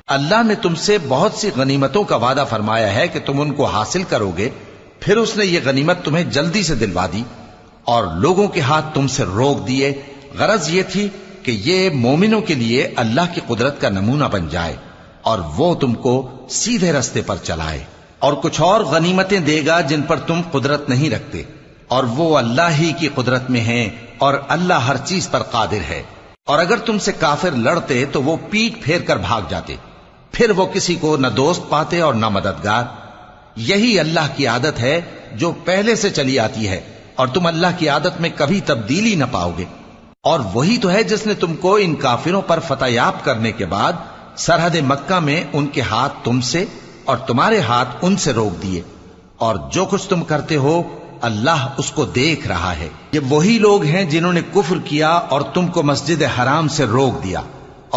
اللہ نے تم سے بہت سی غنیمتوں کا وعدہ فرمایا ہے کہ تم ان کو حاصل کرو گے، پھر اس نے یہ غنیمت تمہیں جلدی سے دلوا دی اور لوگوں کے ہاتھ تم سے روک دیے۔ غرض یہ تھی کہ یہ مومنوں کے لیے اللہ کی قدرت کا نمونہ بن جائے اور وہ تم کو سیدھے رستے پر چلائے، اور کچھ اور غنیمتیں دے گا جن پر تم قدرت نہیں رکھتے، اور وہ اللہ ہی کی قدرت میں ہیں، اور اللہ ہر چیز پر قادر ہے۔ اور اگر تم سے کافر لڑتے تو وہ پیٹ پھیر کر بھاگ جاتے، پھر وہ کسی کو نہ دوست پاتے اور نہ مددگار۔ یہی اللہ کی عادت ہے جو پہلے سے چلی آتی ہے، اور تم اللہ کی عادت میں کبھی تبدیلی نہ پاؤ گے۔ اور وہی تو ہے جس نے تم کو ان کافروں پر فتح یاب کرنے کے بعد سرحد مکہ میں ان کے ہاتھ تم سے اور تمہارے ہاتھ ان سے روک دیے، اور جو کچھ تم کرتے ہو اللہ اس کو دیکھ رہا ہے۔ یہ وہی لوگ ہیں جنہوں نے کفر کیا اور تم کو مسجد حرام سے روک دیا۔